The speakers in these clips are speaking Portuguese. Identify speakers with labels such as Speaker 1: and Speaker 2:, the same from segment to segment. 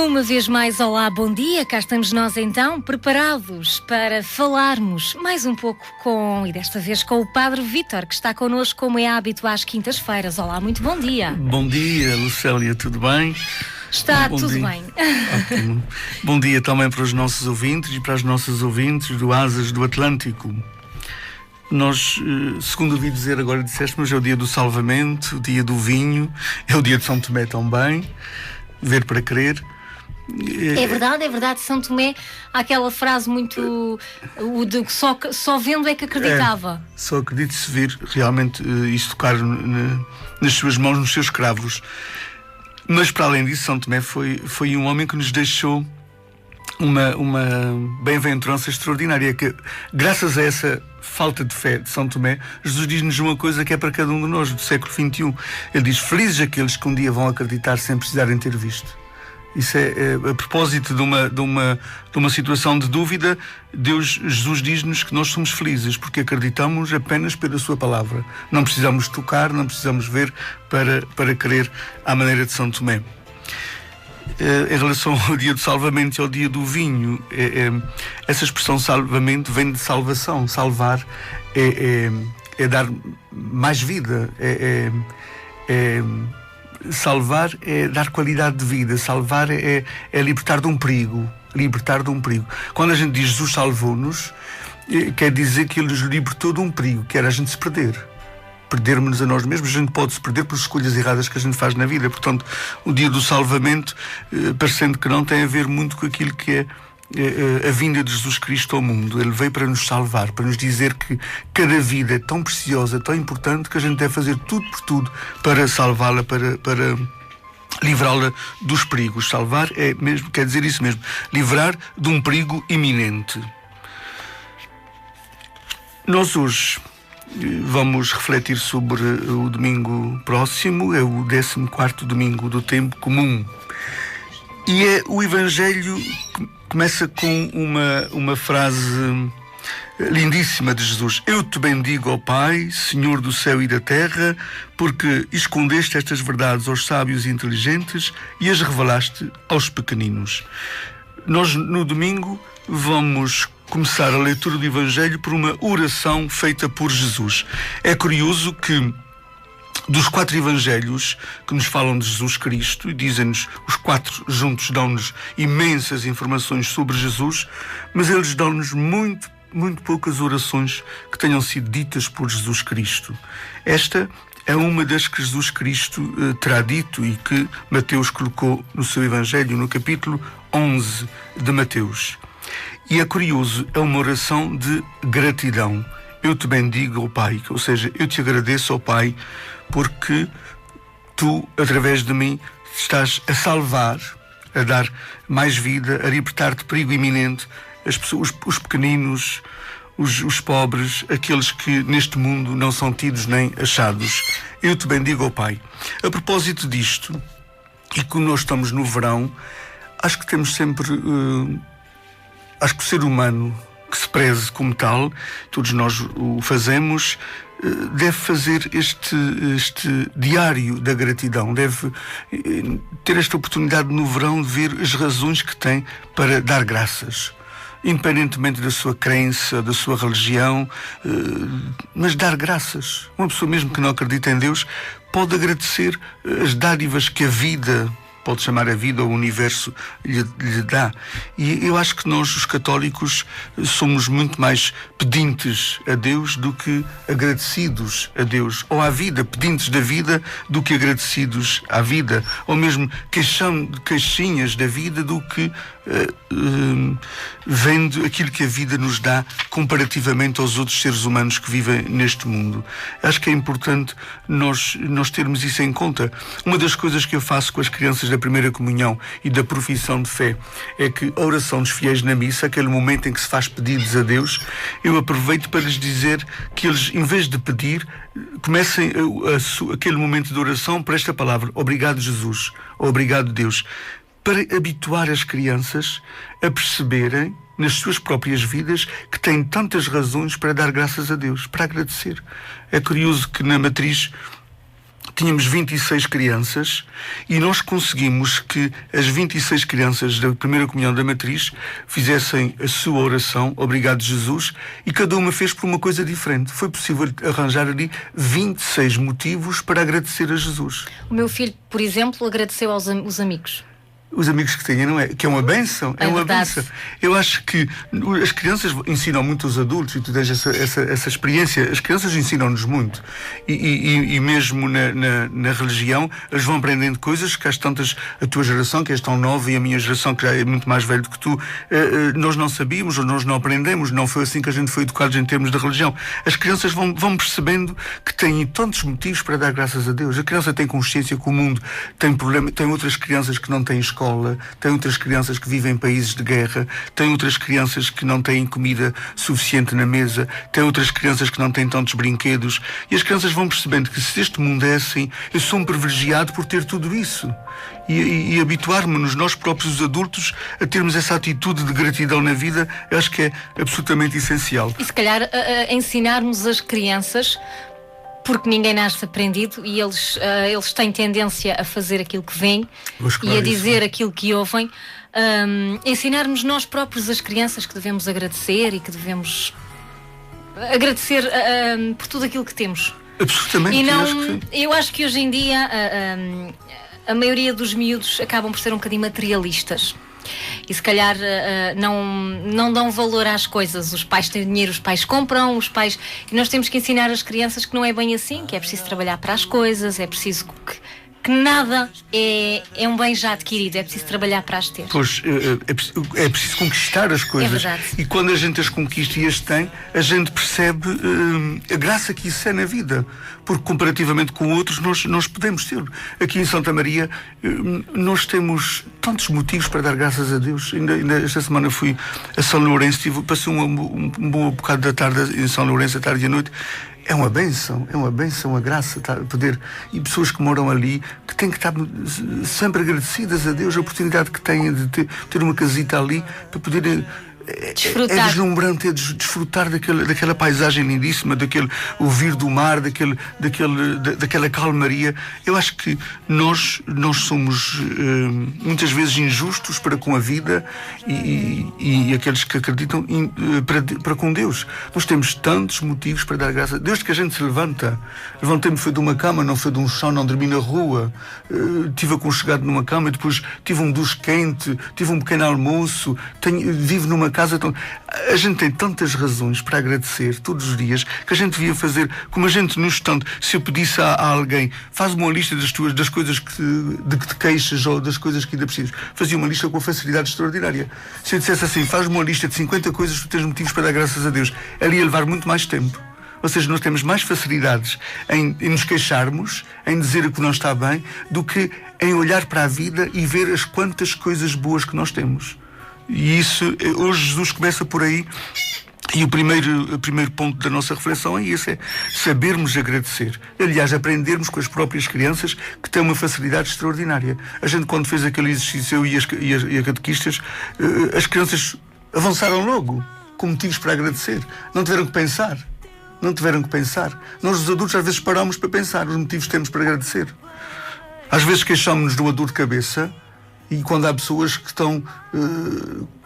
Speaker 1: Uma vez mais, olá, bom dia, cá estamos nós então, preparados para falarmos mais um pouco e desta vez com o Padre Vítor, que está connosco como é hábito às quintas-feiras. Olá, muito bom dia.
Speaker 2: Bom dia, Lucélia, tudo bem?
Speaker 1: Está tudo bem.
Speaker 2: Ótimo. Bom dia também para os nossos ouvintes e para as nossas ouvintes do Asas do Atlântico. Nós, segundo ouvi dizer, agora disseste, mas é o dia do salvamento, o dia do vinho, é o dia de São Tomé também, ver para crer.
Speaker 1: É verdade, São Tomé, há aquela frase muito, o de só vendo é que acreditava.
Speaker 2: Só acredito se vir realmente isso tocar nas suas mãos, nos seus cravos. Mas para além disso, São Tomé foi um homem que nos deixou uma bem-aventurança extraordinária, que graças a essa falta de fé de São Tomé, Jesus diz-nos uma coisa que é para cada um de nós do século XXI. Ele diz: felizes aqueles que um dia vão acreditar sem precisarem ter visto. Isso é a propósito de uma situação de dúvida. Jesus diz-nos que nós somos felizes porque acreditamos apenas pela sua palavra. Não precisamos tocar, não precisamos ver para crer à maneira de São Tomé. Em relação ao dia do salvamento e ao dia do vinho, essa expressão salvamento vem de salvação. Salvar é dar mais vida, salvar é dar qualidade de vida. Salvar é libertar de um perigo. Quando a gente diz Jesus salvou-nos, quer dizer que Ele nos libertou de um perigo, que era a gente se perdermos a nós mesmos. A gente pode se perder por escolhas erradas que a gente faz na vida. Portanto, o dia do salvamento, parecendo que não, tem a ver muito com aquilo que é a vinda de Jesus Cristo ao mundo. Ele veio para nos salvar, para nos dizer que cada vida é tão preciosa, tão importante, que a gente deve fazer tudo por tudo para salvá-la, para livrá-la dos perigos. Salvar quer dizer isso mesmo, livrar de um perigo iminente. Nós hoje vamos refletir sobre o domingo próximo, é o 14º domingo do tempo comum. E é o Evangelho que começa com uma frase lindíssima de Jesus: eu te bendigo, ó Pai, Senhor do céu e da terra, porque escondeste estas verdades aos sábios e inteligentes e as revelaste aos pequeninos. Nós, no domingo, vamos começar a leitura do Evangelho por uma oração feita por Jesus. É curioso que dos 4 evangelhos que nos falam de Jesus Cristo, e dizem-nos, os 4 juntos dão-nos imensas informações sobre Jesus, mas eles dão-nos muito poucas orações que tenham sido ditas por Jesus Cristo. Esta é uma das que Jesus Cristo terá dito e que Mateus colocou no seu Evangelho, no capítulo 11 de Mateus. E é curioso, é uma oração de gratidão. Eu te bendigo, ó Pai, ou seja, eu te agradeço, ó Pai, porque tu, através de mim, estás a salvar, a dar mais vida, a libertar de perigo iminente as pessoas, os pequeninos, os pobres, aqueles que neste mundo não são tidos nem achados. Eu te bendigo, ó Pai. A propósito disto, e como nós estamos no verão, acho que temos sempre... acho que o ser humano que se preze como tal, todos nós o fazemos, deve fazer este diário da gratidão, deve ter esta oportunidade no verão de ver as razões que tem para dar graças, independentemente da sua crença, da sua religião, mas dar graças. Uma pessoa mesmo que não acredita em Deus pode agradecer as dádivas que a vida, pode chamar a vida ou o universo, lhe dá. E eu acho que nós, os católicos, somos muito mais pedintes a Deus do que agradecidos a Deus, ou à vida, pedintes da vida do que agradecidos à vida, ou mesmo queixinhas da vida do que vendo aquilo que a vida nos dá comparativamente aos outros seres humanos que vivem neste mundo. Acho que é importante nós termos isso em conta. Uma das coisas que eu faço com as crianças da primeira comunhão e da profissão de fé é que a oração dos fiéis na missa, aquele momento em que se faz pedidos a Deus, eu aproveito para lhes dizer que eles, em vez de pedir, comecem aquele momento de oração por esta palavra: obrigado Jesus, ou obrigado Deus, para habituar as crianças a perceberem nas suas próprias vidas que têm tantas razões para dar graças a Deus, para agradecer. É curioso que na matriz tínhamos 26 crianças e nós conseguimos que as 26 crianças da primeira comunhão da matriz fizessem a sua oração, obrigado Jesus, e cada uma fez por uma coisa diferente. Foi possível arranjar ali 26 motivos para agradecer a Jesus.
Speaker 1: O meu filho, por exemplo, agradeceu aos amigos.
Speaker 2: Os amigos que têm, não é? Que é uma bênção, é uma bênção. Eu acho que as crianças ensinam muito os adultos, e tu tens essa experiência. As crianças ensinam-nos muito. E mesmo na religião, eles vão aprendendo coisas que às tantas, a tua geração, que és tão nova, e a minha geração, que já é muito mais velha do que tu, nós não sabíamos, ou nós não aprendemos. Não foi assim que a gente foi educados em termos de religião. As crianças vão percebendo que têm tantos motivos para dar graças a Deus. A criança tem consciência que o mundo tem problema, tem outras crianças que não têm escola, tem outras crianças que vivem em países de guerra, tem outras crianças que não têm comida suficiente na mesa, tem outras crianças que não têm tantos brinquedos, e as crianças vão percebendo que se este mundo é assim, eu sou um privilegiado por ter tudo isso. E habituar-nos nós próprios, os adultos, a termos essa atitude de gratidão na vida, eu acho que é absolutamente essencial.
Speaker 1: E se calhar ensinarmos as crianças, porque ninguém nasce aprendido, e eles têm tendência a fazer aquilo que veem e a dizer aquilo que ouvem. Ensinarmos nós próprios as crianças que devemos agradecer e que devemos agradecer por tudo aquilo que temos.
Speaker 2: Absolutamente.
Speaker 1: E não, eu acho que hoje em dia a maioria dos miúdos acabam por ser um bocadinho materialistas. E se calhar não dão valor às coisas. Os pais têm dinheiro, os pais compram, e nós temos que ensinar as crianças que não é bem assim, que é preciso trabalhar para as coisas, é preciso que nada é um bem já adquirido, é preciso trabalhar para as ter.
Speaker 2: Pois, é preciso conquistar as coisas.
Speaker 1: É verdade.
Speaker 2: E quando a gente as conquista e as tem, a gente percebe a graça que isso é na vida. Porque comparativamente com outros, nós podemos ter. Aqui em Santa Maria, nós temos tantos motivos para dar graças a Deus. Ainda esta semana fui a São Lourenço, passei um bom bocado da tarde em São Lourenço, à tarde e à noite. É uma bênção, a graça, poder, e pessoas que moram ali, que têm que estar sempre agradecidas a Deus, a oportunidade que têm de ter uma casita ali, para poderem
Speaker 1: desfrutar.
Speaker 2: É deslumbrante, desfrutar daquela paisagem lindíssima, daquele ouvir do mar, daquela calmaria. Eu acho que nós somos muitas vezes injustos para com a vida e aqueles que acreditam para com Deus. Nós temos tantos motivos para dar graça. Desde que a gente se levanta, levantei-me, foi de uma cama, não foi de um chão, não dormi na rua, estive aconchegado numa cama, e depois tive um duche quente, tive um pequeno almoço, vivo numa casa. A gente tem tantas razões para agradecer todos os dias, que a gente devia fazer, como a gente no instante, se eu pedisse a alguém, faz uma lista das coisas de que te queixas, ou das coisas que ainda precisas, fazia uma lista com uma facilidade extraordinária. Se eu dissesse assim, faz uma lista de 50 coisas que tu tens motivos para dar graças a Deus, ela ia levar muito mais tempo. Ou seja, nós temos mais facilidades em nos queixarmos, em dizer o que não está bem, do que em olhar para a vida e ver as quantas coisas boas que nós temos. E isso, hoje Jesus começa por aí, e o primeiro ponto da nossa reflexão é esse, é sabermos agradecer. Aliás, aprendermos com as próprias crianças, que têm uma facilidade extraordinária. A gente, quando fez aquele exercício, eu e as catequistas, as crianças avançaram logo, com motivos para agradecer. Não tiveram que pensar. Nós, os adultos, às vezes paramos para pensar os motivos que temos para agradecer. Às vezes queixamos-nos de uma dor de cabeça, e quando há pessoas que estão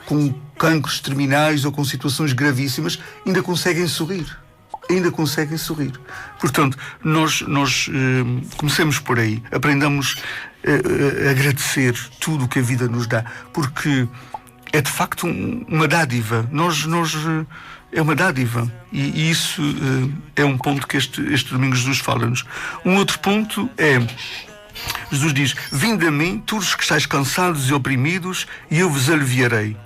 Speaker 2: com cancros terminais ou com situações gravíssimas, ainda conseguem sorrir. Portanto, nós comecemos por aí, aprendamos a agradecer tudo o que a vida nos dá, porque é de facto uma dádiva. É uma dádiva, e isso é um ponto que este domingo Jesus fala-nos. Um outro ponto é: Jesus diz: vinde a mim, todos que estáis cansados e oprimidos, e eu vos aliviarei.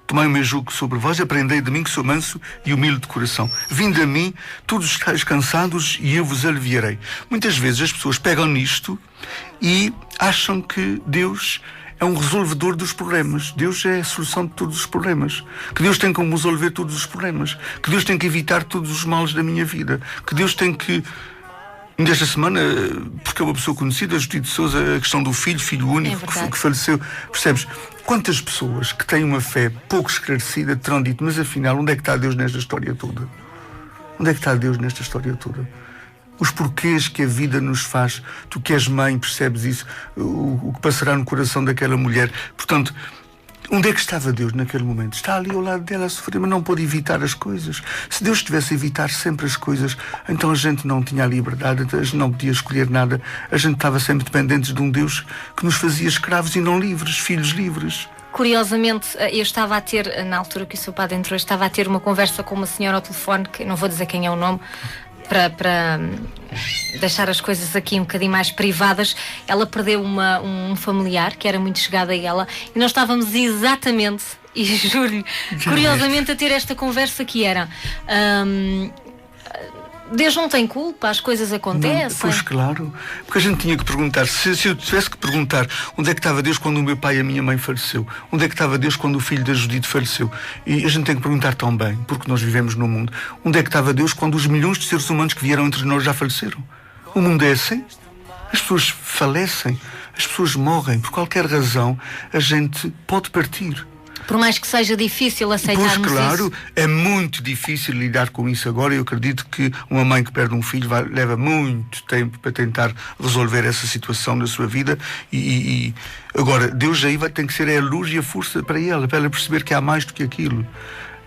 Speaker 2: Tomai o meu jugo sobre vós e aprendei de mim, que sou manso e humilde de coração. Vinde a mim, todos que estáis cansados, e eu vos aliviarei. Muitas vezes as pessoas pegam nisto e acham que Deus é um resolvedor dos problemas. Deus é a solução de todos os problemas. Que Deus tem como resolver todos os problemas. Que Deus tem que evitar todos os males da minha vida. Que Deus tem que... Desta semana, porque é uma pessoa conhecida, a Judite de Sousa, a questão do filho único que faleceu. Percebes? Quantas pessoas que têm uma fé pouco esclarecida terão dito: mas afinal, onde é que está Deus nesta história toda? os porquês que a vida nos faz. Tu que és mãe percebes isso, o que passará no coração daquela mulher. Portanto, onde é que estava Deus naquele momento? Está ali ao lado dela a sofrer, mas não pôde evitar as coisas. Se Deus estivesse a evitar sempre as coisas, então a gente não tinha a liberdade, a gente não podia escolher nada, a gente estava sempre dependentes de um Deus que nos fazia escravos e não livres, filhos livres.
Speaker 1: Curiosamente, eu estava a ter, na altura que o seu padre entrou, estava a ter uma conversa com uma senhora ao telefone, que não vou dizer quem é o nome, para deixar as coisas aqui um bocadinho mais privadas. Ela perdeu um familiar que era muito chegado a ela, e nós estávamos exatamente, e juro-lhe, curiosamente a ter esta conversa que era... Deus não tem culpa, as coisas acontecem.
Speaker 2: Não, pois claro, porque a gente tinha que perguntar, se eu tivesse que perguntar onde é que estava Deus quando o meu pai e a minha mãe faleceu, onde é que estava Deus quando o filho da Judite faleceu, e a gente tem que perguntar também, porque nós vivemos no mundo, onde é que estava Deus quando os milhões de seres humanos que vieram entre nós já faleceram? O mundo é assim, as pessoas falecem, as pessoas morrem, por qualquer razão a gente pode partir.
Speaker 1: Por mais que seja difícil aceitarmos
Speaker 2: pois claro,
Speaker 1: isso.
Speaker 2: É muito difícil lidar com isso agora. Eu acredito que uma mãe que perde um filho leva muito tempo para tentar resolver essa situação na sua vida. Agora, Deus aí tem que ser a luz e a força para ela perceber que há mais do que aquilo.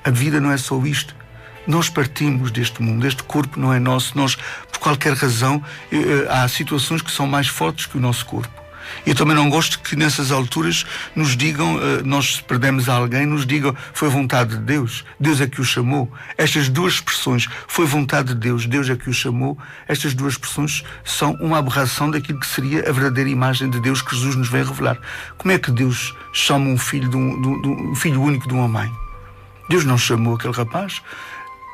Speaker 2: A vida não é só isto. Nós partimos deste mundo, este corpo não é nosso. Nós, por qualquer razão, há situações que são mais fortes que o nosso corpo. Eu também não gosto que nessas alturas nos digam, nós perdemos alguém, nos digam, foi vontade de Deus, Deus é que o chamou. Estas duas expressões, foi vontade de Deus, Deus é que o chamou, estas duas expressões são uma aberração daquilo que seria a verdadeira imagem de Deus que Jesus nos vem revelar. Como é que Deus chama um filho, um filho único de uma mãe? Deus não chamou aquele rapaz.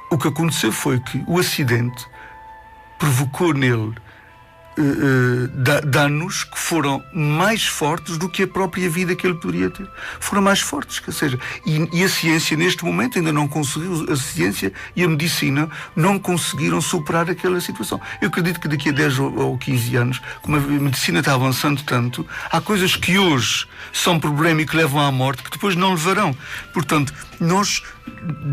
Speaker 2: O que aconteceu foi que o acidente provocou nele danos que foram mais fortes do que a própria vida que ele poderia ter. Foram mais fortes, ou seja, e a ciência neste momento ainda não conseguiu, a ciência e a medicina não conseguiram superar aquela situação. Eu acredito que daqui a 10 ou 15 anos, como a medicina está avançando tanto, há coisas que hoje são problema e que levam à morte que depois não levarão. Portanto, nós,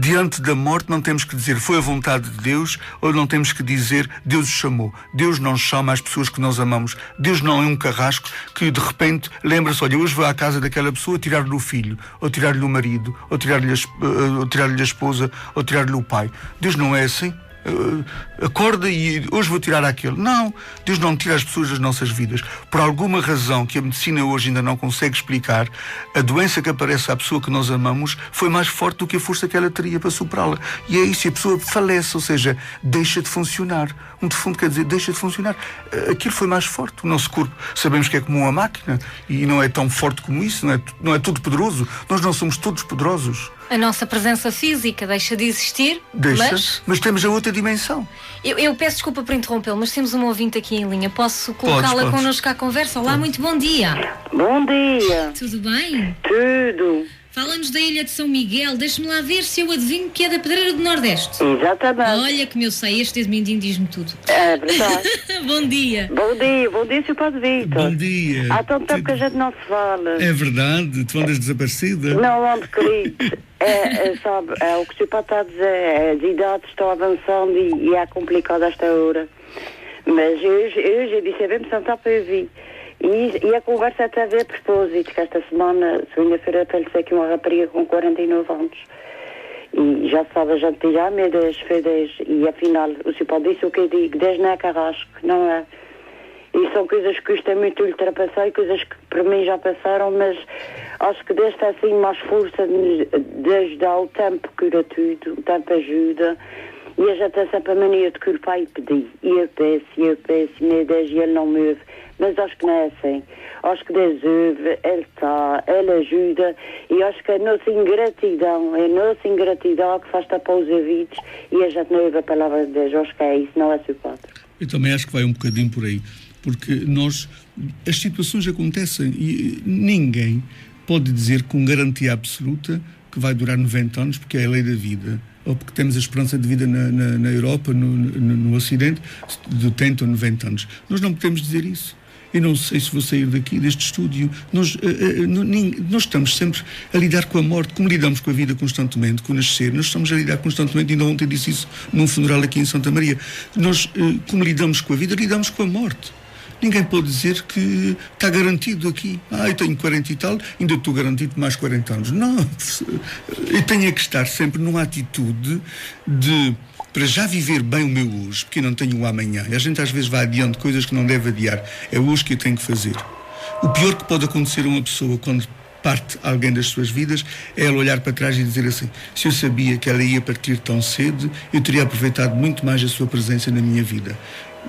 Speaker 2: diante da morte, não temos que dizer foi a vontade de Deus, ou não temos que dizer Deus o chamou. Deus não chama as pessoas que nós amamos. Deus não é um carrasco que de repente lembra-se, olha, hoje vou à casa daquela pessoa tirar-lhe o filho, ou tirar-lhe o marido, ou tirar-lhe a esposa, ou tirar-lhe o pai. Deus não é assim. Acorda e hoje vou tirar aquele. Não, Deus não tira as pessoas das nossas vidas. Por alguma razão que a medicina hoje ainda não consegue explicar, a doença que aparece à pessoa que nós amamos foi mais forte do que a força que ela teria para superá-la. E é isso, a pessoa falece, ou seja, deixa de funcionar. Um defunto quer dizer, deixa de funcionar. Aquilo foi mais forte. O nosso corpo, sabemos que é como uma máquina e não é tão forte como isso, não é tudo poderoso. Nós não somos todos poderosos.
Speaker 1: A nossa presença física deixa de existir,
Speaker 2: mas temos a outra dimensão.
Speaker 1: Eu peço desculpa por interrompê-lo, mas temos uma ouvinte aqui em linha. Posso colocá-la connosco à conversa? Olá, muito bom dia.
Speaker 3: Bom dia.
Speaker 1: Tudo bem?
Speaker 3: Tudo.
Speaker 1: Fala-nos da Ilha de São Miguel. Deixa-me lá ver se eu adivinho que é da Pedreira do Nordeste.
Speaker 3: Exatamente.
Speaker 1: Olha que eu sei, este mindinho diz-me tudo.
Speaker 3: É verdade.
Speaker 1: Bom dia.
Speaker 3: Bom dia, Sr. Padre Vítor.
Speaker 2: Bom dia.
Speaker 3: Há tanto tempo que a gente não se fala.
Speaker 2: É verdade, tu andas desaparecida.
Speaker 3: Não ando, querido. Sabe, o que o Sr. Padre está a dizer, as idades estão avançando e é complicado esta hora. Mas hoje eu disse, é bem me sentar para eu vir. E a conversa até veio a propósito, que esta semana, segunda-feira, faleceu aqui uma rapariga com 49 anos. E já sabe, a gente diz, meu Deus, foi 10. E afinal, o Sr. Padre disse o que eu digo, 10 não é carrasco, não é? E são coisas que custam muito ultrapassar e coisas que para mim já passaram, mas acho que Deus está assim mais força de ajudar. O tempo cura tudo, o tempo ajuda. E a gente tem sempre a mania de culpar e pedir. E eu peço, meu Deus, e Ele não me ouve. Mas acho que não é assim. Acho que Deus ouve, Ele está, Ele ajuda. E acho que é a nossa ingratidão que faz tapar os ouvidos e a gente não ouve a palavra de Deus. Acho que é isso, não é, Sr. Padre?
Speaker 2: Eu também acho que vai um bocadinho por aí. Porque as situações acontecem e ninguém pode dizer com garantia absoluta que vai durar 90 anos porque é a lei da vida. Ou porque temos a esperança de vida na Europa, no Ocidente, de 80 ou 90 anos. Nós não podemos dizer isso. eu não sei se vou sair deste estúdio. Nós estamos sempre a lidar com a morte, como lidamos com a vida constantemente, com o nascer. Nós estamos a lidar constantemente, ainda ontem disse isso num funeral aqui em Santa Maria. Nós, como lidamos com a vida, lidamos com a morte. Ninguém pode dizer que está garantido aqui. Eu tenho 40 e tal, ainda estou garantido por mais 40 anos. Não, eu tenho que estar sempre numa atitude de, para já viver bem o meu hoje, porque eu não tenho o amanhã. E a gente às vezes vai adiando coisas que não deve adiar. É hoje que eu tenho que fazer. O pior que pode acontecer a uma pessoa quando parte alguém das suas vidas é ela olhar para trás e dizer assim: se eu sabia que ela ia partir tão cedo, eu teria aproveitado muito mais a sua presença na minha vida.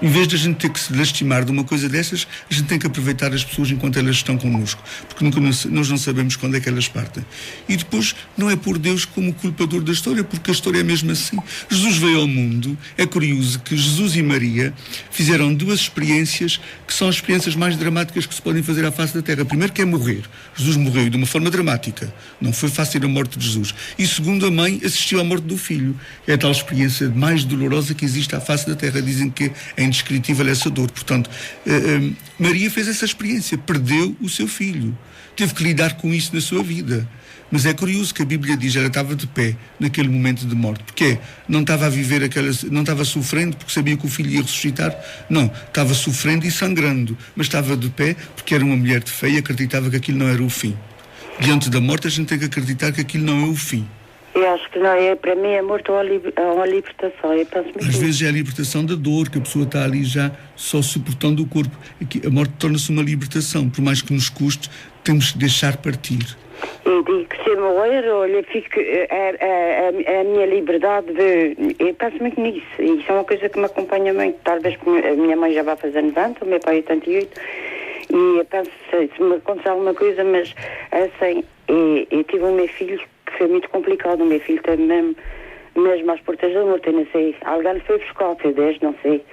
Speaker 2: Em vez de a gente ter que se lastimar de uma coisa dessas, a gente tem que aproveitar as pessoas enquanto elas estão connosco, porque nós não sabemos quando é que elas partem. E depois não é por Deus como culpador da história, porque a história é mesmo assim. Jesus veio ao mundo. É curioso que Jesus e Maria fizeram duas experiências que são as experiências mais dramáticas que se podem fazer à face da Terra. Primeiro, que é morrer. Jesus morreu de uma forma dramática. Não foi fácil a morte de Jesus. E segundo, a mãe assistiu à morte do filho. É a tal experiência mais dolorosa que existe à face da Terra. Dizem que é indescritível essa dor. Portanto, Maria fez essa experiência, perdeu o seu filho, teve que lidar com isso na sua vida. Mas é curioso que a Bíblia diz que ela estava de pé naquele momento de morte. Porquê? Não estava a viver não estava sofrendo porque sabia que o filho ia ressuscitar. Não, estava sofrendo e sangrando, mas estava de pé porque era uma mulher de fé e acreditava que aquilo não era o fim. Diante da morte a gente tem que acreditar que aquilo não é o fim.
Speaker 3: Eu acho que não é, para mim a morte é uma libertação. Eu penso muito
Speaker 2: Às vezes é a libertação da dor, que a pessoa está ali já só suportando o corpo. Aqui, a morte torna-se uma libertação, por mais que nos custe, temos que deixar partir.
Speaker 3: Eu digo que se eu morrer, olha, fico, a minha liberdade eu penso muito nisso. Isso é uma coisa que me acompanha muito. Talvez porque a minha mãe já vai fazer 90, o meu pai 88. E eu penso, se me acontecer alguma coisa, mas assim, eu tive um meu filho que foi muito complicado. O meu filho teve mesmo às portas da morte, eu não sei. Alguém lhe foi buscar, não sei.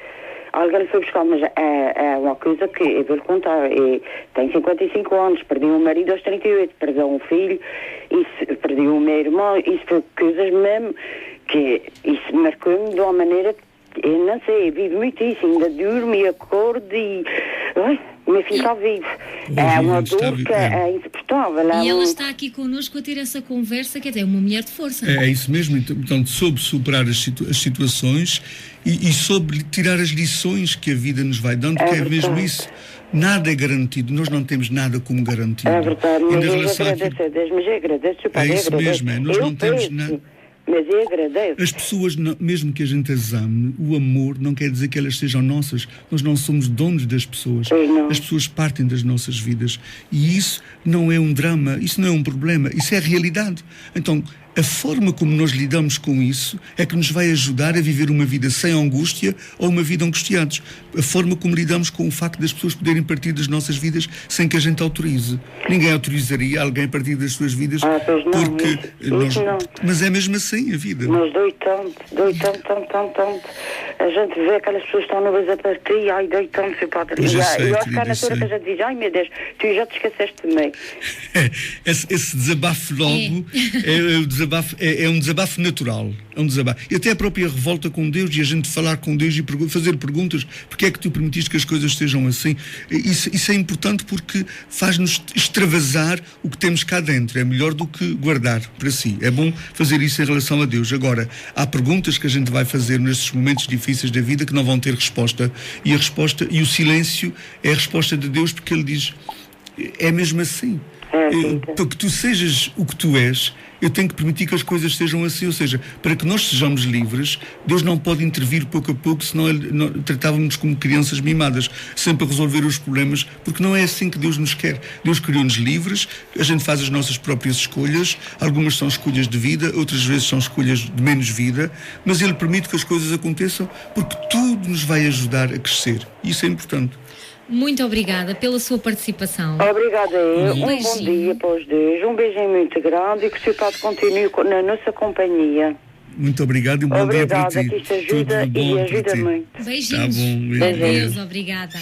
Speaker 3: Alguém lhe foi buscar, mas é uma coisa que eu vou-lhe contar. Tenho 55 anos, perdi um marido aos 38, perdi um filho, perdi o meu irmão, isso foi coisas mesmo que isso marcou-me de uma maneira que eu não sei, eu vivo muito isso, ainda durmo e acordo e o meu filho está vivo. É uma dor que é insuportável.
Speaker 1: E ela está aqui connosco a ter essa conversa, quer dizer, é uma mulher de força.
Speaker 2: É isso mesmo, então soube superar as situações e soube tirar as lições que a vida nos vai dando, que é mesmo isso. Nada é garantido, nós não temos nada como garantido.
Speaker 3: É verdade, mas eu agradeço a Deus, mas eu agradeço.
Speaker 2: É isso mesmo, nós não temos nada.
Speaker 3: Mas eu agradeço.
Speaker 2: As pessoas, mesmo que a gente as ame, o amor não quer dizer que elas sejam nossas. Nós não somos donos das pessoas. As pessoas partem das nossas vidas. E isso não é um drama, isso não é um problema, isso é a realidade. Então, a forma como nós lidamos com isso é que nos vai ajudar a viver uma vida sem angústia ou uma vida angustiados. A forma como lidamos com o facto das pessoas poderem partir das nossas vidas sem que a gente autorize. Ninguém autorizaria alguém a partir das suas vidas porque... Mas é mesmo assim a vida.
Speaker 3: Mas dói tanto. A gente vê aquelas pessoas que estão novas a partir, dói tanto, seu padre. E eu acho que há na altura que a gente diz, ai meu Deus, tu já te esqueceste de mim.
Speaker 2: Esse desabafo logo é um desabafo natural. É um desabafo. E até a própria revolta com Deus e a gente falar com Deus e fazer perguntas, porque é que tu permitiste que as coisas sejam assim? Isso é importante porque faz-nos extravasar o que temos cá dentro. É melhor do que guardar para si. É bom fazer isso em relação a Deus. Agora, há perguntas que a gente vai fazer nesses momentos difíceis da vida que não vão ter resposta. E a resposta, e o silêncio é a resposta de Deus, porque Ele diz, é mesmo assim. Para que tu sejas o que tu és, eu tenho que permitir que as coisas sejam assim. Ou seja, para que nós sejamos livres, Deus não pode intervir pouco a pouco, senão tratávamos-nos como crianças mimadas, sempre a resolver os problemas, porque não é assim que Deus nos quer. Deus criou-nos livres, a gente faz as nossas próprias escolhas, algumas são escolhas de vida, outras vezes são escolhas de menos vida, mas Ele permite que as coisas aconteçam porque tudo nos vai ajudar a crescer. Isso é importante.
Speaker 1: Muito obrigada pela sua participação.
Speaker 3: Obrigada eu. Um bom dia para os dois. Um beijinho muito grande e que o Sr. Padre continue na nossa companhia.
Speaker 2: Muito obrigado e um bom dia para ti.
Speaker 3: Obrigada, que isto ajuda e ajuda muito.
Speaker 1: Beijinhos.
Speaker 2: Tá bom,
Speaker 1: Adeus, obrigada.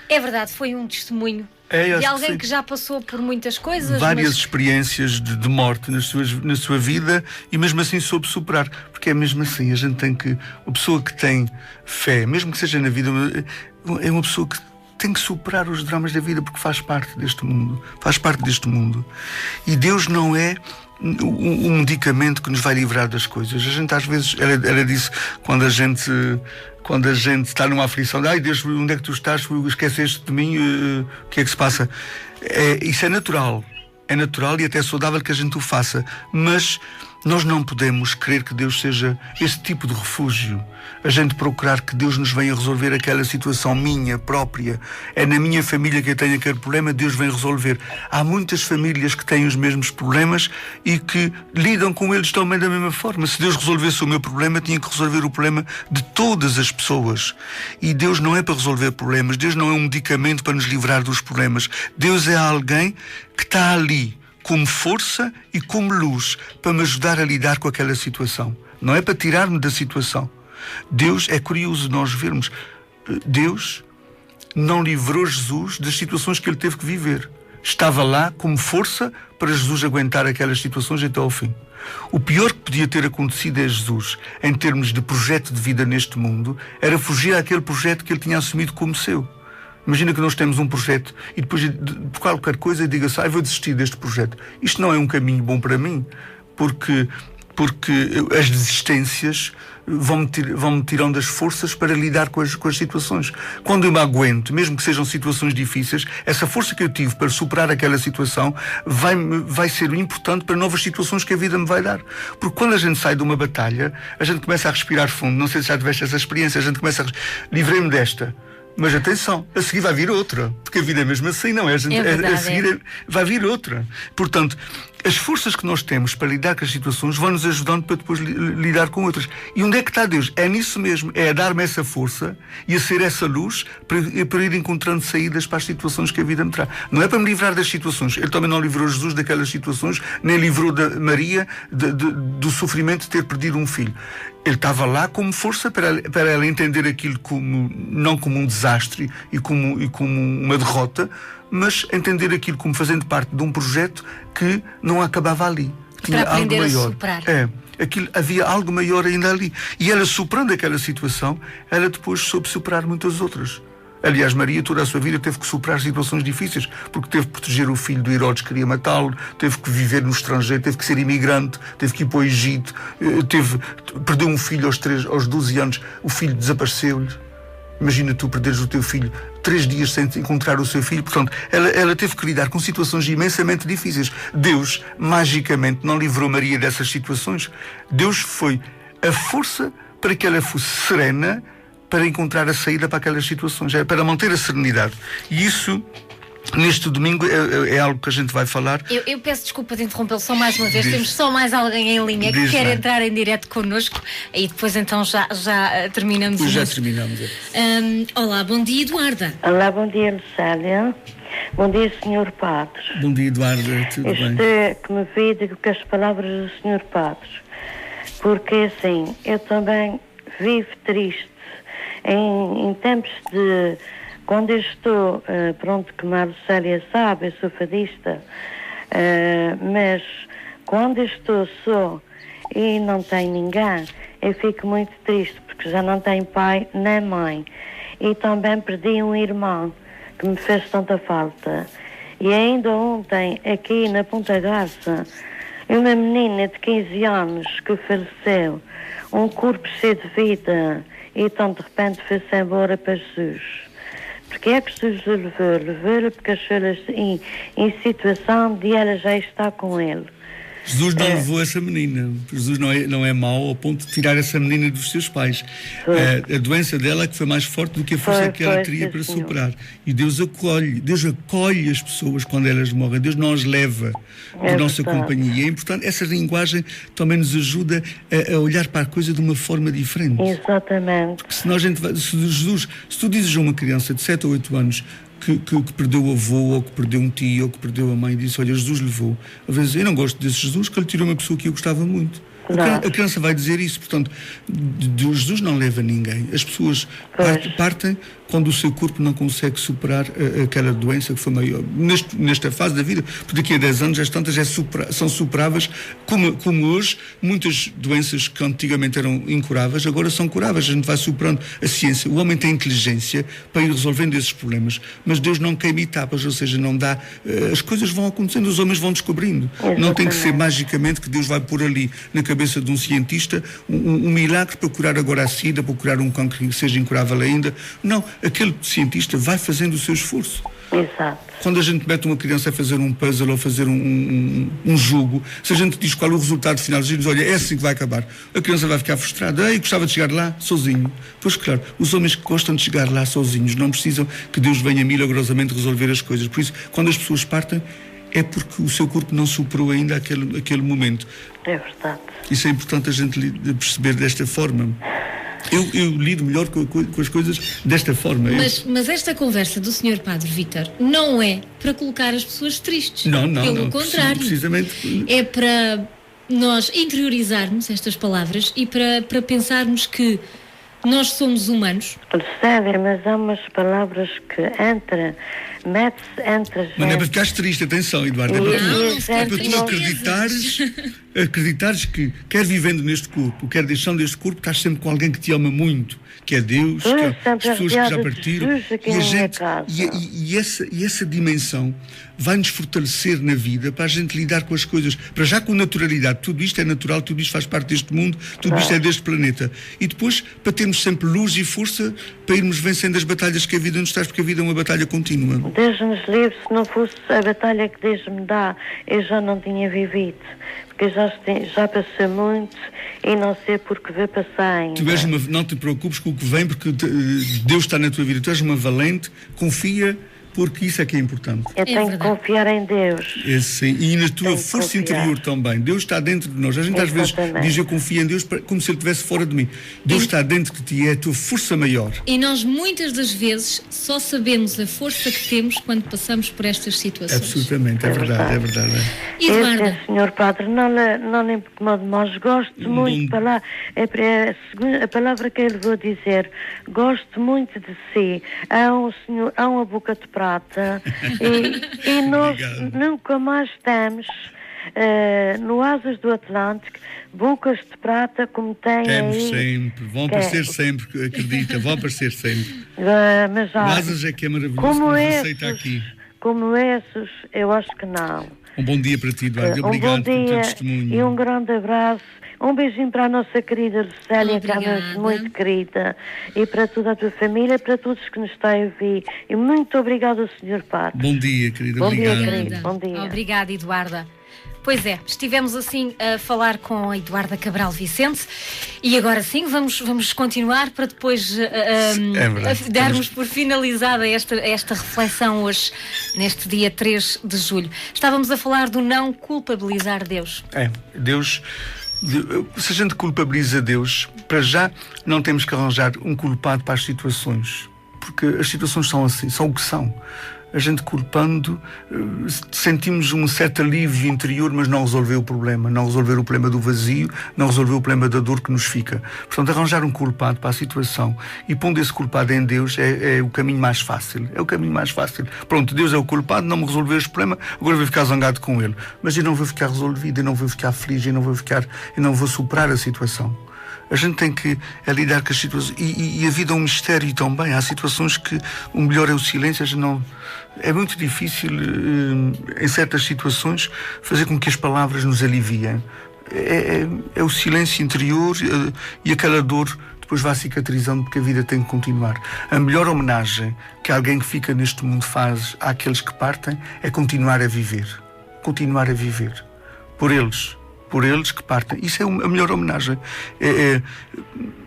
Speaker 1: É verdade, foi um testemunho de alguém que já passou por muitas coisas.
Speaker 2: Várias experiências de morte na sua vida e mesmo assim soube superar. Porque é mesmo assim, a gente tem que... A pessoa que tem fé, mesmo que seja na vida, é uma pessoa que tem que superar os dramas da vida, porque faz parte deste mundo. E Deus não é um medicamento que nos vai livrar das coisas. A gente às vezes, ela disse, quando a gente está numa aflição, ai Deus, onde é que tu estás? Esqueceste de mim? O que é que se passa? Isso é natural e até saudável que a gente o faça, mas nós não podemos querer que Deus seja esse tipo de refúgio. A gente procurar que Deus nos venha resolver aquela situação minha, própria. É na minha família que eu tenho aquele problema, Deus vem resolver. Há muitas famílias que têm os mesmos problemas e que lidam com eles também da mesma forma. Se Deus resolvesse o meu problema, tinha que resolver o problema de todas as pessoas. E Deus não é para resolver problemas, Deus não é um medicamento para nos livrar dos problemas. Deus é alguém que está ali como força e como luz para me ajudar a lidar com aquela situação. Não é para tirar-me da situação. Deus, é curioso nós vermos, Deus não livrou Jesus das situações que ele teve que viver. Estava lá como força para Jesus aguentar aquelas situações até ao fim. O pior que podia ter acontecido a Jesus, em termos de projeto de vida neste mundo, era fugir àquele projeto que ele tinha assumido como seu. Imagina que nós temos um projeto e depois, por qualquer coisa, diga-se, vou desistir deste projeto. Isto não é um caminho bom para mim, porque as desistências vão-me tirando as forças para lidar com as situações. Quando eu me aguento, mesmo que sejam situações difíceis, essa força que eu tive para superar aquela situação vai ser importante para novas situações que a vida me vai dar. Porque quando a gente sai de uma batalha, a gente começa a respirar fundo. Não sei se já tiveste essa experiência, a gente começa livrei-me desta. Mas atenção, a seguir vai vir outra, porque a vida é mesmo assim, não é? A seguir vai vir outra. Portanto, as forças que nós temos para lidar com as situações vão nos ajudando para depois lidar com outras. E onde é que está Deus? É nisso mesmo, é a dar-me essa força e a ser essa luz para ir encontrando saídas para as situações que a vida me traz. Não é para me livrar das situações. Ele também não livrou Jesus daquelas situações, nem livrou Maria do sofrimento de ter perdido um filho. Ele estava lá como força para ela entender aquilo não como um desastre e como uma derrota, mas entender aquilo como fazendo parte de um projeto que não acabava ali.
Speaker 1: Tinha para aprender algo maior. A superar.
Speaker 2: Havia algo maior ainda ali. E ela, superando aquela situação, ela depois soube superar muitas outras. Aliás, Maria, toda a sua vida, teve que superar situações difíceis, porque teve que proteger o filho do Herodes que queria matá-lo, teve que viver no estrangeiro, teve que ser imigrante, teve que ir para o Egito, perdeu um filho aos 12 anos, o filho desapareceu-lhe. Imagina tu perderes o teu filho 3 dias sem encontrar o seu filho. Portanto, ela teve que lidar com situações imensamente difíceis. Deus, magicamente, não livrou Maria dessas situações. Deus foi a força para que ela fosse serena, para encontrar a saída para aquelas situações, para manter a serenidade. E isso, neste domingo, é algo que a gente vai falar.
Speaker 1: Eu peço desculpa de interrompê-lo só mais uma vez. Temos só mais alguém em linha que quer entrar em direto connosco e depois então já terminamos.
Speaker 2: Já terminamos.
Speaker 1: Olá, bom dia, Eduarda.
Speaker 4: Olá, bom dia, Lucélia. Bom dia, Sr. Padre.
Speaker 2: Bom dia, Eduarda. Tudo bem?
Speaker 4: Isto é que me vi, digo que as palavras do Sr. Padre. Porque assim, eu também vivo triste. Em tempos de... Quando eu estou, pronto, como a Lucélia sabe, eu sou fadista, mas quando eu estou só e não tenho ninguém, eu fico muito triste, porque já não tenho pai nem mãe. E também perdi um irmão, que me fez tanta falta. E ainda ontem, aqui na Ponta Garça, uma menina de 15 anos que faleceu, um corpo cheio de vida, e então de repente foi-se embora para Jesus. Porque é que Jesus o levou? Levou-a porque achou-a em situação de ela já estar com ele.
Speaker 2: Jesus não levou essa menina. Jesus não é mau ao ponto de tirar essa menina dos seus pais. A doença dela é que foi mais forte do que a força que ela teria para superar. E Deus acolhe as pessoas quando elas morrem. Deus não as leva da nossa companhia. É importante, essa linguagem também nos ajuda a olhar para a coisa de uma forma diferente.
Speaker 4: Exatamente.
Speaker 2: Porque senão se tu dizes a uma criança de 7 ou 8 anos que perdeu o avô, ou que perdeu um tio, ou que perdeu a mãe, disse, olha, Jesus levou. Às vezes, eu não gosto desse Jesus, que ele tirou uma pessoa que eu gostava muito. A criança vai dizer isso. Portanto, Jesus não leva ninguém. As pessoas partem quando o seu corpo não consegue superar aquela doença que foi maior. Nesta fase da vida, porque daqui a 10 anos as tantas são superáveis, como hoje, muitas doenças que antigamente eram incuráveis, agora são curáveis. A gente vai superando a ciência. O homem tem inteligência para ir resolvendo esses problemas, mas Deus não queima etapas, ou seja, não dá... as coisas vão acontecendo, os homens vão descobrindo. Exatamente. Não tem que ser magicamente que Deus vai pôr ali na cabeça de um cientista um milagre para curar agora a sida, para curar um cancro que seja incurável ainda. Não, aquele cientista vai fazendo o seu esforço.
Speaker 4: Exato.
Speaker 2: Quando a gente mete uma criança a fazer um puzzle ou a fazer um jogo, se a gente diz qual é o resultado final, a gente diz, olha, é assim que vai acabar, a criança vai ficar frustrada. Ei, gostava de chegar lá sozinho. Pois claro, os homens que gostam de chegar lá sozinhos não precisam que Deus venha milagrosamente resolver as coisas. Por isso, quando as pessoas partem, é porque o seu corpo não superou ainda aquele momento.
Speaker 4: É verdade.
Speaker 2: Isso é importante a gente perceber desta forma. Eu lido melhor com as coisas desta forma.
Speaker 1: Mas esta conversa do Sr. Padre Vítor não é para colocar as pessoas tristes.
Speaker 2: Não.
Speaker 1: Pelo contrário.
Speaker 2: Precisamente.
Speaker 1: É para nós interiorizarmos estas palavras e para pensarmos que nós somos humanos.
Speaker 4: Percebe, mas há umas palavras que mete-se entre a gente.
Speaker 2: Mas não é para ficares triste, atenção, Eduardo. É para tu acreditares que, quer vivendo neste corpo, quer deixando este corpo, estás sempre com alguém que te ama muito, que é Deus, que é as pessoas que já partiram. E essa dimensão vai-nos fortalecer na vida para a gente lidar com as coisas. Para já com naturalidade. Tudo isto é natural, tudo isto faz parte deste mundo, tudo isto é deste planeta. E depois, para termos sempre luz e força para irmos vencendo as batalhas que a vida nos traz, porque a vida é uma batalha contínua.
Speaker 4: Deus nos livre, se não fosse a batalha que Deus me dá, eu já não tinha vivido. Porque já passei muito e não sei por que vai passar ainda.
Speaker 2: Não te preocupes com o que vem, porque Deus está na tua vida. Tu és uma valente, confia, porque isso é que é importante.
Speaker 4: Eu tenho que confiar em Deus.
Speaker 2: Sim. E na tua força interior também. Deus está dentro de nós. A gente às vezes diz eu confio em Deus como se Ele estivesse fora de mim. Deus está dentro de ti, é a tua força maior.
Speaker 1: E nós muitas das vezes só sabemos a força que temos quando passamos por estas situações.
Speaker 2: Absolutamente, é verdade.
Speaker 1: Eduardo.
Speaker 4: Senhor Padre, não lhe incomodo mais. Gosto muito de falar. A palavra que eu lhe vou dizer. Gosto muito de si. Há uma boca de prata e nós nunca mais estamos no Asas do Atlântico bocas de prata como tem
Speaker 2: temos
Speaker 4: aí.
Speaker 2: Sempre, vão aparecer sempre, acredita, vão aparecer sempre.
Speaker 4: Mas
Speaker 2: Asas é que é maravilhoso, como aceita aqui.
Speaker 4: Como esses, eu acho que não.
Speaker 2: Um bom dia para ti, Eduardo. Obrigado pelo teu testemunho.
Speaker 4: E um grande abraço. Um beijinho para a nossa querida Lucélia, que é muito querida, e para toda a tua família, para todos que nos estão a ouvir. E muito obrigada, Sr. Padre.
Speaker 2: Bom dia, querida.
Speaker 4: Bom
Speaker 2: obrigado.
Speaker 4: Dia, querida. Bom dia.
Speaker 1: Obrigada, Eduarda. Pois é, estivemos assim a falar com a Eduarda Cabral Vicente e agora sim vamos continuar para depois darmos por finalizada esta reflexão hoje, neste dia 3 de julho. Estávamos a falar do não culpabilizar Deus.
Speaker 2: Deus... Se a gente culpabiliza Deus, para já não temos que arranjar um culpado para as situações, porque as situações são assim, são o que são. A gente culpando, sentimos um certo alívio interior, mas não resolveu o problema. Não resolveu o problema do vazio, não resolveu o problema da dor que nos fica. Portanto, arranjar um culpado para a situação e pondo esse culpado em Deus é o caminho mais fácil. É o caminho mais fácil. Pronto, Deus é o culpado, não me resolveu este problema, agora vou ficar zangado com Ele. Mas eu não vou ficar resolvido, eu não vou ficar feliz, eu não vou superar a situação. A gente tem que lidar com as situações. E a vida é um mistério também. Há situações que o melhor é o silêncio. É muito difícil, em certas situações, fazer com que as palavras nos aliviem. É o silêncio interior e aquela dor depois vai cicatrizando, porque a vida tem que continuar. A melhor homenagem que alguém que fica neste mundo faz àqueles que partem é continuar a viver. Continuar a viver. Por eles que partem. Isso é a melhor homenagem.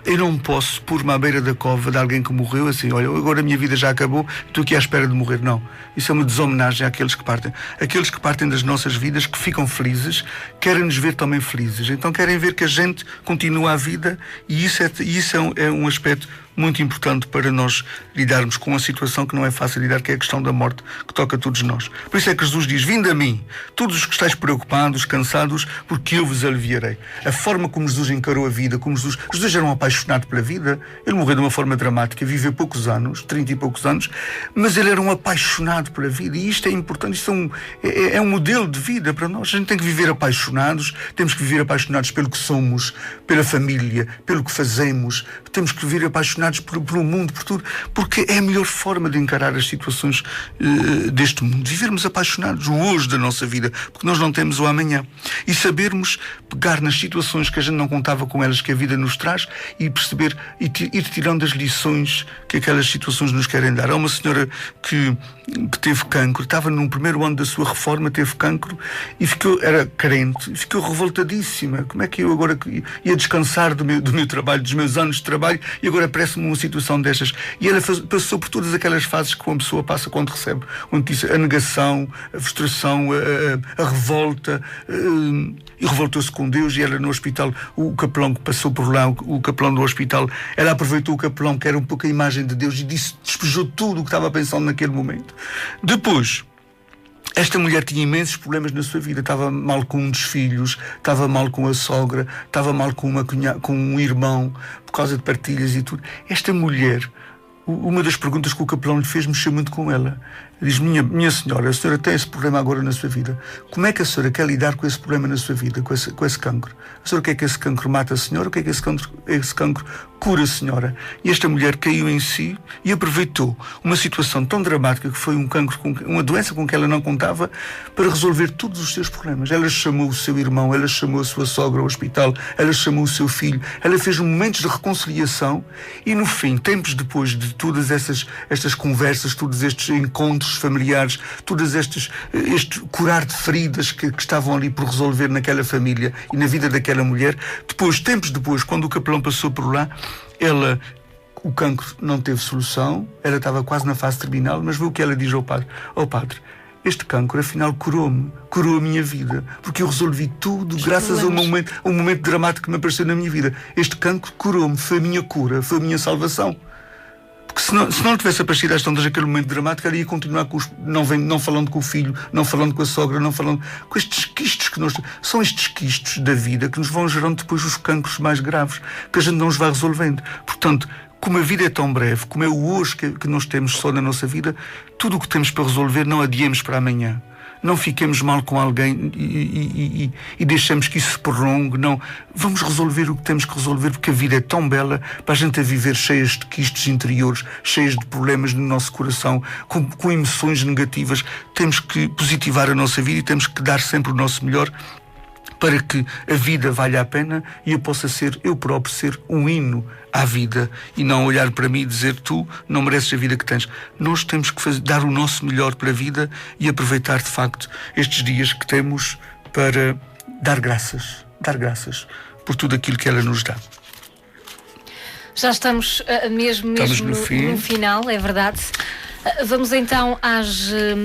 Speaker 2: Eu não posso pôr-me à beira da cova de alguém que morreu assim, olha, agora a minha vida já acabou, estou aqui à espera de morrer. Não. Isso é uma deshomenagem àqueles que partem. Aqueles que partem das nossas vidas, que ficam felizes, querem nos ver também felizes. Então querem ver que a gente continua a vida e isso é um aspecto muito importante para nós lidarmos com uma situação que não é fácil lidar, que é a questão da morte, que toca a todos nós. Por isso é que Jesus diz, vinde a mim, todos os que estáis preocupados, cansados, porque eu vos aliviarei. A forma como Jesus encarou a vida, como Jesus era um apaixonado apaixonado pela vida. Ele morreu de uma forma dramática, viveu poucos anos, 30 e poucos anos, mas ele era um apaixonado pela vida, e isto é importante, isto é um modelo de vida para nós. A gente tem que viver apaixonados, temos que viver apaixonados pelo que somos, pela família, pelo que fazemos, temos que viver apaixonados pelo mundo, por tudo, porque é a melhor forma de encarar as situações deste mundo, vivermos apaixonados o hoje da nossa vida, porque nós não temos o amanhã, e sabermos pegar nas situações que a gente não contava com elas, que a vida nos traz, e perceber e ir tirando as lições que aquelas situações nos querem dar. Há uma senhora que teve cancro, estava no primeiro ano da sua reforma, teve cancro e era carente, e ficou revoltadíssima. Como é que eu agora ia descansar do meu trabalho, dos meus anos de trabalho, e agora parece-me uma situação destas? E ela passou por todas aquelas fases que uma pessoa passa quando recebe uma notícia: a negação, a frustração, a revolta, e revoltou-se com Deus. E ela no hospital, o capelão que passou por lá, o capelão do hospital, ela aproveitou o capelão, que era um pouco a imagem de Deus, e despejou tudo o que estava pensando naquele momento. Depois, esta mulher tinha imensos problemas na sua vida. Estava mal com um dos filhos, estava mal com a sogra, estava mal com um irmão, por causa de partilhas e tudo. Esta mulher, uma das perguntas que o capelão lhe fez mexeu muito com ela. Diz: minha senhora, a senhora tem esse problema agora na sua vida. Como é que a senhora quer lidar com esse problema na sua vida, com esse cancro? A senhora quer que esse cancro mate a senhora, ou quer que esse cancro cura a senhora? E esta mulher caiu em si e aproveitou uma situação tão dramática, que foi um cancro, uma doença com que ela não contava, para resolver todos os seus problemas. Ela chamou o seu irmão, ela chamou a sua sogra ao hospital, ela chamou o seu filho, ela fez momentos de reconciliação, e no fim, tempos depois de todas estas conversas, todos estes encontros familiares, todas este curar de feridas que estavam ali por resolver naquela família e na vida daquela mulher, tempos depois, quando o capelão passou por lá, o cancro não teve solução, ela estava quase na fase terminal, mas viu o que ela diz ao padre: padre, este cancro afinal curou-me, curou a minha vida, porque eu resolvi tudo graças a um momento dramático que me apareceu na minha vida. Este cancro curou-me, foi a minha cura, foi a minha salvação. Porque se não tivesse aparecido às tantas aquele momento dramático, ela ia continuar não falando com o filho, não falando com a sogra, não falando com estes quistos que são estes quistos da vida que nos vão gerando depois os cancros mais graves, que a gente não os vai resolvendo. Portanto, como a vida é tão breve, como é o hoje que nós temos só na nossa vida, tudo o que temos para resolver não adiemos para amanhã. Não fiquemos mal com alguém e deixemos que isso se prolongue. Não, vamos resolver o que temos que resolver, porque a vida é tão bela para a gente a viver cheias de quistos interiores, cheias de problemas no nosso coração, com emoções negativas. Temos que positivar a nossa vida e temos que dar sempre o nosso melhor, para que a vida valha a pena e eu possa eu próprio ser um hino à vida, e não olhar para mim e dizer: tu não mereces a vida que tens. Nós temos que dar o nosso melhor para a vida e aproveitar de facto estes dias que temos para dar graças por tudo aquilo que ela nos dá.
Speaker 1: Já estamos mesmo no final, é verdade. Vamos então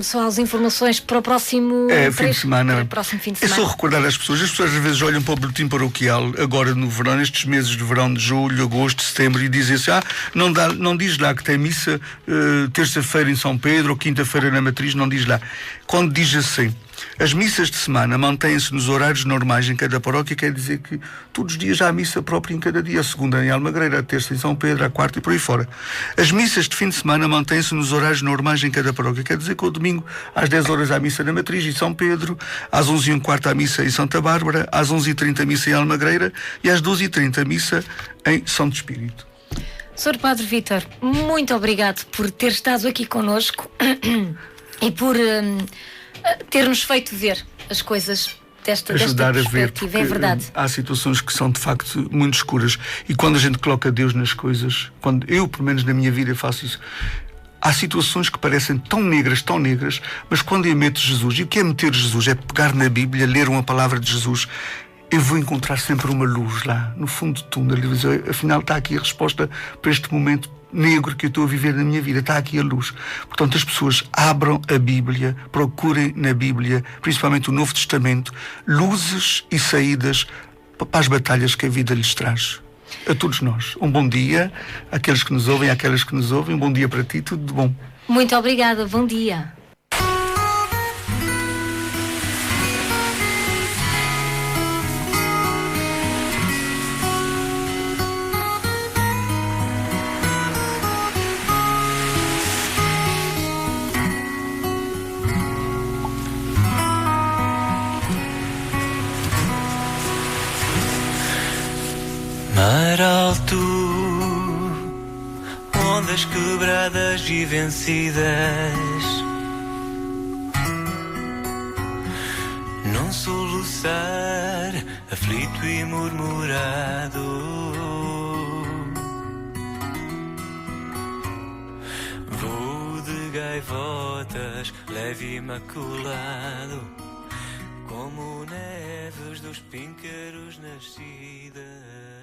Speaker 1: só às informações para o próximo
Speaker 2: fim de semana.
Speaker 1: Próximo fim de semana.
Speaker 2: É só recordar às pessoas. As pessoas às vezes olham para o boletim paroquial agora no verão, nestes meses de verão, de julho, agosto, setembro, e dizem assim: não diz lá que tem missa terça-feira em São Pedro ou quinta-feira na Matriz, não diz lá. Quando diz assim: as missas de semana mantêm-se nos horários normais em cada paróquia, quer dizer que todos os dias há missa própria em cada dia. A segunda em Almagreira, a terça em São Pedro, a quarta e por aí fora. As missas de fim de semana mantêm-se nos horários normais em cada paróquia, quer dizer que ao domingo às 10 horas há missa na Matriz em São Pedro, às 11h15 há missa em Santa Bárbara, às 11h30 missa em Almagreira e às 12h30 missa em Santo Espírito.
Speaker 1: Sr. Padre Vítor, muito obrigado por ter estado aqui connosco e por ter-nos feito ver as coisas desta perspectiva. É verdade.
Speaker 2: Há situações que são de facto muito escuras, e quando a gente coloca Deus nas coisas, quando eu, pelo menos na minha vida, faço isso, há situações que parecem tão negras, mas quando eu meto Jesus, e o que é meter Jesus? É pegar na Bíblia, ler uma palavra de Jesus, eu vou encontrar sempre uma luz lá, no fundo do túnel, e dizer: afinal está aqui a resposta para este momento negro que eu estou a viver na minha vida, está aqui a luz. Portanto, as pessoas abram a Bíblia, procurem na Bíblia, principalmente o Novo Testamento, luzes e saídas para as batalhas que a vida lhes traz. A todos nós. Um bom dia àqueles que nos ouvem, àquelas que nos ouvem. Um bom dia para ti, tudo de bom.
Speaker 1: Muito obrigada, bom dia.
Speaker 5: mar alto, ondas quebradas e vencidas, num soluçar aflito e murmurado. Voo de gaivotas, leve e imaculado, como neves dos píncaros nascidas.